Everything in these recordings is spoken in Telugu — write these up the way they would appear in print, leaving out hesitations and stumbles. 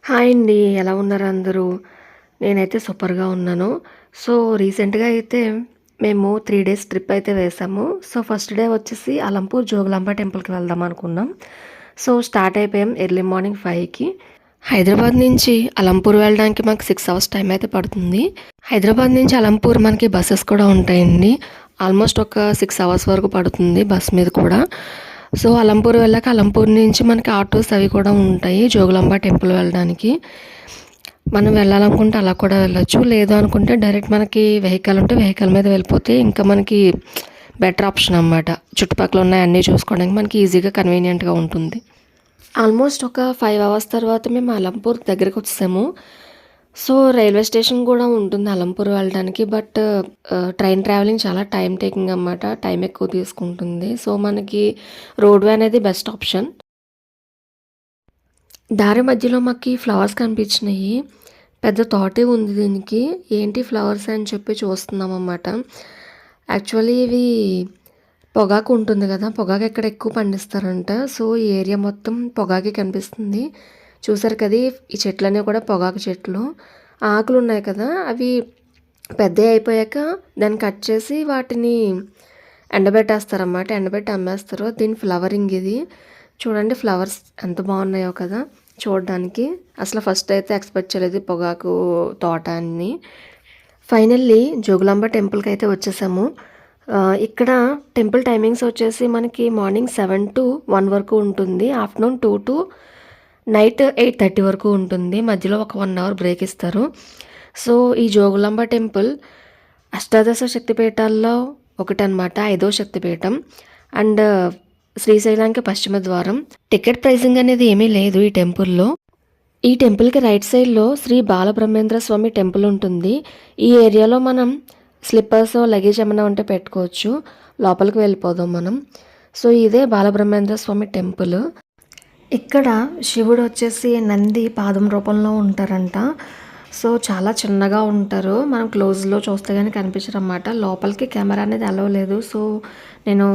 హాయ్ అండి. ఎలా ఉన్నారు అందరూ? నేనైతే సూపర్‌గా ఉన్నాను. సో, రీసెంట్‌గా అయితే మేము 3 డేస్ ట్రిప్ అయితే వేసాము. సో, ఫస్ట్ డే వచ్చేసి అలంపూర్ జోగులాంబ టెంపుల్‌కి వెళ్దాం అనుకున్నాం. సో, స్టార్ట్ అయిపోయాం ఎర్లీ మార్నింగ్ 5కి. హైదరాబాద్ నుంచి అలంపూర్ వెళ్ళడానికి మాకు 6 అవర్స్ టైం అయితే పడుతుంది. హైదరాబాద్ నుంచి అలంపూర్ మనకి బసెస్ కూడా ఉంటాయండి. ఆల్మోస్ట్ ఒక 6 అవర్స్ వరకు పడుతుంది బస్ మీద కూడా. సో, అలంపూర్ వెళ్ళాక అలంపూర్ నుంచి మనకి ఆటోస్ అవి కూడా ఉంటాయి జోగులాంబ టెంపుల్ వెళ్ళడానికి. మనం వెళ్ళాలనుకుంటే అలా కూడా వెళ్ళొచ్చు. లేదు అనుకుంటే డైరెక్ట్ మనకి వెహికల్ ఉంటే వెహికల్ మీద వెళ్ళిపోతే ఇంకా మనకి బెటర్ ఆప్షన్ అనమాట. చుట్టుపక్కల ఉన్నయన్నీ చూసుకోవడానికి మనకి ఈజీగా కన్వీనియంట్‌గా ఉంటుంది. ఆల్మోస్ట్ ఒక 5 అవర్స్ తర్వాత మేము అలంపూర్ దగ్గరికి వచ్చేసాము. సో, రైల్వే స్టేషన్ కూడా ఉంటుంది అలంపూర్ వెళ్ళడానికి. బట్ ట్రైన్ ట్రావెలింగ్ చాలా టైమ్ టేకింగ్ అనమాట. టైం ఎక్కువ తీసుకుంటుంది. సో, మనకి రోడ్‌వే అనేది బెస్ట్ ఆప్షన్. దారి మధ్యలో మాకి ఫ్లవర్స్ కనిపించినాయి. పెద్ద తోటే ఉంది దీనికి. ఏంటి ఫ్లవర్స్ అని చెప్పి చూస్తున్నామన్నమాట. యాక్చువల్లీ ఇవి పొగాకు ఉంటుంది కదా! పొగాకు ఇక్కడ ఎక్కువ పండిస్తారంట. సో, ఈ ఏరియా మొత్తం పొగాకే కనిపిస్తుంది. చూసారు కదా! ఈ చెట్లన్నీ కూడా పొగాకు చెట్లు. ఆకులు ఉన్నాయి కదా! అవి పెద్దవి అయిపోయాక దాన్ని కట్ చేసి వాటిని ఎండబెట్టేస్తారన్నమాట. ఎండబెట్టి అమ్మేస్తారు. దీని ఫ్లవరింగ్ ఇది. చూడండి ఫ్లవర్స్ ఎంత బాగున్నాయో కదా చూడడానికి. అసలు ఫస్ట్ అయితే ఎక్స్పెక్ట్ చేయలేదు పొగాకు తోట అని. ఫైనల్లీ జోగులాంబ టెంపుల్కి అయితే వచ్చేసాము. ఇక్కడ టెంపుల్ టైమింగ్స్ వచ్చేసి మనకి మార్నింగ్ 7 to 1 వరకు ఉంటుంది. ఆఫ్టర్నూన్ 2 to నైట్ 8:30 వరకు ఉంటుంది. మధ్యలో ఒక 1 అవర్ బ్రేక్ ఇస్తారు. సో, ఈ జోగులాంబ టెంపుల్ అష్టాదశ శక్తిపీఠాల్లో ఒకటనమాట. 5వ శక్తిపీఠం. అండ్ శ్రీశైలానికి పశ్చిమ ద్వారం. టికెట్ ప్రైసింగ్ అనేది ఏమీ లేదు ఈ టెంపుల్లో. ఈ టెంపుల్కి రైట్ సైడ్లో శ్రీ బాలబ్రహ్మేంద్ర స్వామి టెంపుల్ ఉంటుంది. ఈ ఏరియాలో మనం స్లిప్పర్స్ లగేజ్ ఏమైనా ఉంటే పెట్టుకోవచ్చు. లోపలికి వెళ్ళిపోదాం మనం. సో, ఇదే బాలబ్రహ్మేంద్ర స్వామి టెంపుల్. ఇక్కడ శివుడు వచ్చేసి నంది పాదం రూపంలో ఉంటారంట. సో, చాలా చిన్నగా ఉంటారు. మనం క్లోజ్లో చూస్తే కానీ కనిపించరన్నమాట. లోపలికి కెమెరా అనేది అలౌ లేదు. సో, నేను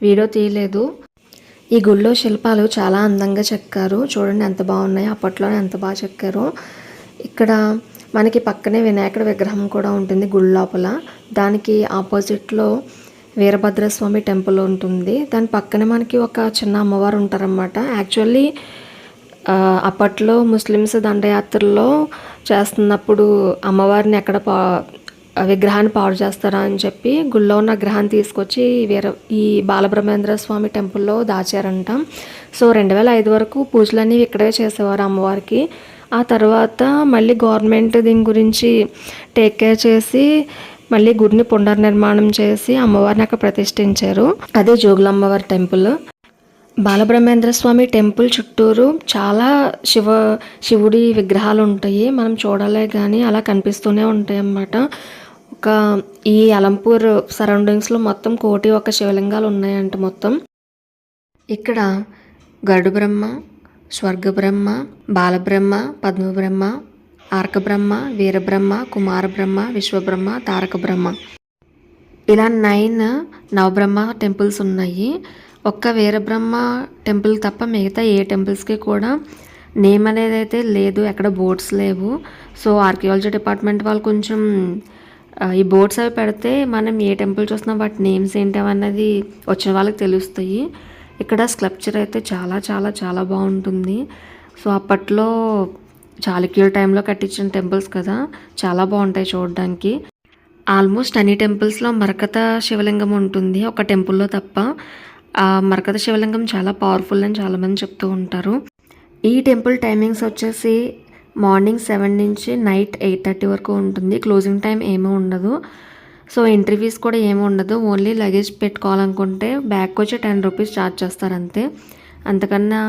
వీడియో తీయలేదు. ఈ గుళ్ళో శిల్పాలు చాలా అందంగా చెక్కారు. చూడండి ఎంత బాగున్నాయో. అప్పట్లోనే ఎంత బాగా చెక్కారో. ఇక్కడ మనకి పక్కనే వినాయకుడి విగ్రహం కూడా ఉంటుంది గుడి లోపల. దానికి ఆపోజిట్లో వీరభద్రస్వామి టెంపుల్ ఉంటుంది. దాని పక్కనే మనకి ఒక చిన్న అమ్మవారు ఉంటారన్నమాట. యాక్చువల్లీ అప్పట్లో ముస్లిమ్స్ దండయాత్రల్లో చేస్తున్నప్పుడు అమ్మవారిని ఎక్కడ విగ్రహాన్ని పాడు చేస్తారా అని చెప్పి గుళ్ళో ఉన్న విగ్రహాన్ని తీసుకొచ్చి ఈ బాలబ్రహ్మేంద్ర స్వామి టెంపుల్లో దాచారంట. సో, 2005 వరకు పూజలన్నీ ఇక్కడే చేసేవారు అమ్మవారికి. ఆ తర్వాత మళ్ళీ గవర్నమెంట్ దీని గురించి టేక్ కేర్ చేసి మళ్ళీ గుడిని పునర్నిర్మాణం చేసి అమ్మవారిని అక్కడ ప్రతిష్ఠించారు. అదే జోగులాంబవారి టెంపుల్. బాలబ్రహ్మేంద్ర స్వామి టెంపుల్ చుట్టూరు చాలా శివుడి విగ్రహాలు ఉంటాయి. మనం చూడాలే కానీ అలా కనిపిస్తూనే ఉంటాయి అన్నమాట. ఈ అలంపూర్ సరౌండింగ్స్లో మొత్తం 1 శివలింగాలు ఉన్నాయంట మొత్తం. ఇక్కడ గరుడ బ్రహ్మ, స్వర్గబ్రహ్మ, బాలబ్రహ్మ, పద్మబ్రహ్మ, ఆర్కబ్రహ్మ, వీరబ్రహ్మ, కుమారబ్రహ్మ, విశ్వబ్రహ్మ, తారక బ్రహ్మ ఇలా 9 నవబ్రహ్మ టెంపుల్స్ ఉన్నాయి. ఒక్క వీరబ్రహ్మ టెంపుల్ తప్ప మిగతా ఏ టెంపుల్స్కి కూడా నేమ్ అనేది అయితే లేదు. ఎక్కడ బోర్డ్స్ లేవు. సో, ఆర్కియాలజీ డిపార్ట్మెంట్ వాళ్ళు కొంచెం ఈ బోర్డ్స్ అవి పెడితే మనం ఏ టెంపుల్ చూసినా వాటి నేమ్స్ ఏంటి అన్నది వచ్చిన వాళ్ళకి తెలుస్తాయి. ఇక్కడ స్కల్ప్చర్ అయితే చాలా చాలా చాలా బాగుంటుంది. సో, అప్పట్లో చాళుక్యుల టైంలో కట్టించిన టెంపుల్స్ కదా, చాలా బాగుంటాయి చూడడానికి. ఆల్మోస్ట్ అన్ని టెంపుల్స్లో మరకత శివలింగం ఉంటుంది, ఒక టెంపుల్లో తప్ప. ఆ మరకత శివలింగం చాలా పవర్ఫుల్ అని చాలామంది చెప్తూ ఉంటారు. ఈ టెంపుల్ టైమింగ్స్ వచ్చేసి మార్నింగ్ 7 నుంచి నైట్ 8:30 వరకు ఉంటుంది. క్లోజింగ్ టైం ఏమీ ఉండదు. సో, ఎంట్రీ ఫీజ్ కూడా ఏమీ ఉండదు. ఓన్లీ లగేజ్ పెట్టుకోవాలనుకుంటే బ్యాగ్కి వచ్చి 10 రూపీస్ ఛార్జ్ చేస్తారు అంతే. అంతకన్నా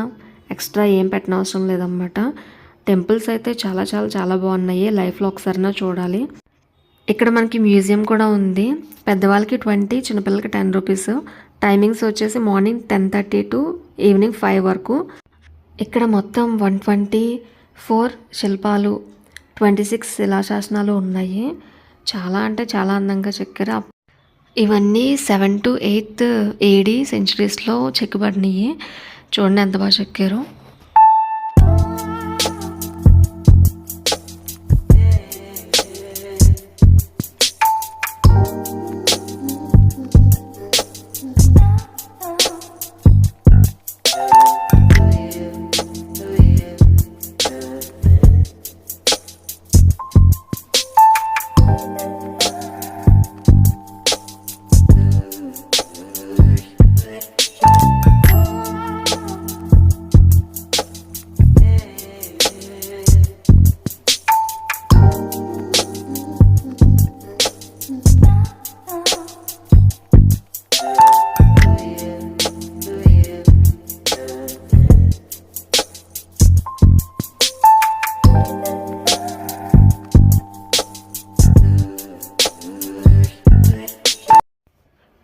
ఎక్స్ట్రా ఏం పెట్టనవసరం లేదన్నమాట. టెంపుల్స్ అయితే చాలా చాలా చాలా బాగున్నాయి. లైఫ్లో ఒకసారైనా చూడాలి. ఇక్కడ మనకి మ్యూజియం కూడా ఉంది. పెద్దవాళ్ళకి 20, చిన్నపిల్లలకి 10 రూపీస్. టైమింగ్స్ వచ్చేసి మార్నింగ్ 10:30 to ఈవినింగ్ 5 వరకు. ఇక్కడ మొత్తం 124 శిల్పాలు, 26 శిలాశాసనాలు ఉన్నాయి. చాలా అంటే చాలా అందంగా చెక్కారు. ఇవన్నీ 7th to 8th AD సెంచరీస్లో చెక్కబడినాయి. చూడండి ఎంత బాగా చెక్కారు.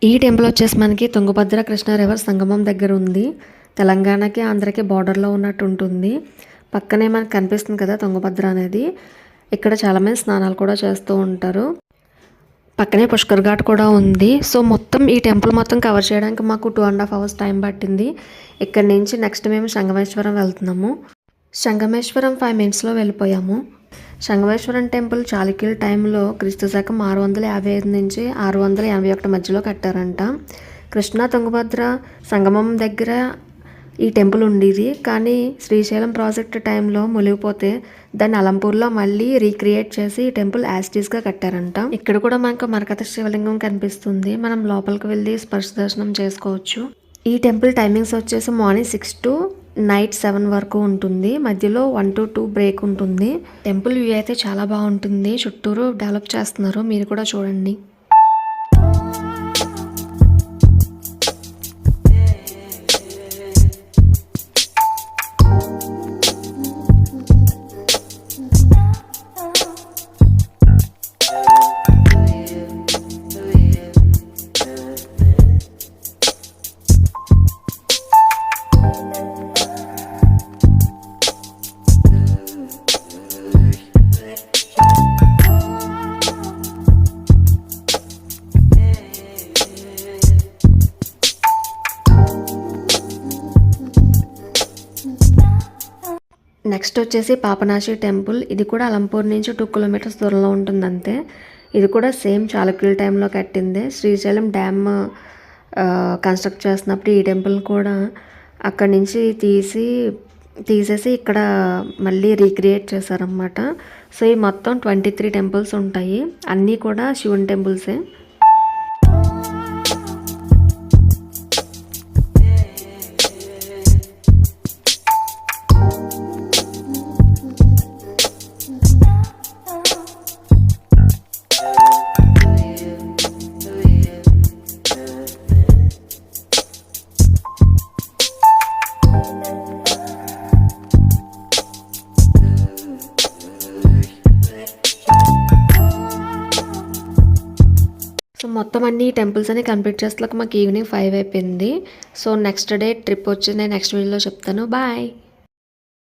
ఈ టెంపుల్ వచ్చేసి మనకి తుంగభద్ర కృష్ణ రివర్ సంగమం దగ్గర ఉంది. తెలంగాణకి ఆంధ్రకి బార్డర్లో ఉన్నట్టు ఉంటుంది. పక్కనే మనకు కనిపిస్తుంది కదా తుంగభద్ర అనేది. ఇక్కడ చాలామంది స్నానాలు కూడా చేస్తూ ఉంటారు. పక్కనే పుష్కర్ ఘాట్ కూడా ఉంది. సో మొత్తం ఈ టెంపుల్ మొత్తం కవర్ చేయడానికి మాకు 2.5 hours టైం పట్టింది. ఇక్కడ నుంచి నెక్స్ట్ మేము సంగమేశ్వరం వెళ్తున్నాము. సంగమేశ్వరం 5 minutesలో వెళ్ళిపోయాము. సంగమేశ్వరం టెంపుల్ చాళుక్యుల టైంలో క్రీస్తుశకం 655 నుంచి 681 మధ్యలో కట్టారంట. కృష్ణా తుంగభద్ర సంగమం దగ్గర ఈ టెంపుల్ ఉండేది. కానీ శ్రీశైలం ప్రాజెక్ట్ టైంలో మునిగిపోతే దాన్ని అలంపూర్లో మళ్ళీ రీక్రియేట్ చేసి ఈ టెంపుల్ యాస్టీస్గా కట్టారంట. ఇక్కడ కూడా మనకు మరకత శివలింగం కనిపిస్తుంది. మనం లోపలికి వెళ్ళి స్పర్శ దర్శనం చేసుకోవచ్చు. ఈ టెంపుల్ టైమింగ్స్ వచ్చేసి మార్నింగ్ 6 to నైట్ 7 వరకు ఉంటుంది. మధ్యలో 1 to 2 బ్రేక్ ఉంటుంది. టెంపుల్ వ్యూ అయితే చాలా బాగుంటుంది. చుట్టూరు డెవలప్ చేస్తున్నారు, మీరు కూడా చూడండి. నెక్స్ట్ వచ్చేసి పాపనాశి టెంపుల్. ఇది కూడా అలంపూర్ నుంచి 2 kilometers దూరంలో ఉంటుంది అంతే. ఇది కూడా సేమ్ చాళుక్యుల టైంలో కట్టిందే. శ్రీశైలం డ్యామ్ కన్స్ట్రక్ట్ చేస్తున్నప్పుడు ఈ టెంపుల్ కూడా అక్కడి నుంచి తీసేసి ఇక్కడ మళ్ళీ రీక్రియేట్ చేశారన్నమాట. సో ఈ మొత్తం 23 temples ఉంటాయి. అన్నీ కూడా శివుని టెంపుల్సే. సో మొత్తం అన్ని టెంపుల్స్ అని కంప్లీట్ చేస్తాక మాకు ఈవినింగ్ 5 అయిపోయింది. సో నెక్స్ట్ డే ట్రిప్ వచ్చి నేను నెక్స్ట్ వీడియోలో చెప్తాను. బాయ్.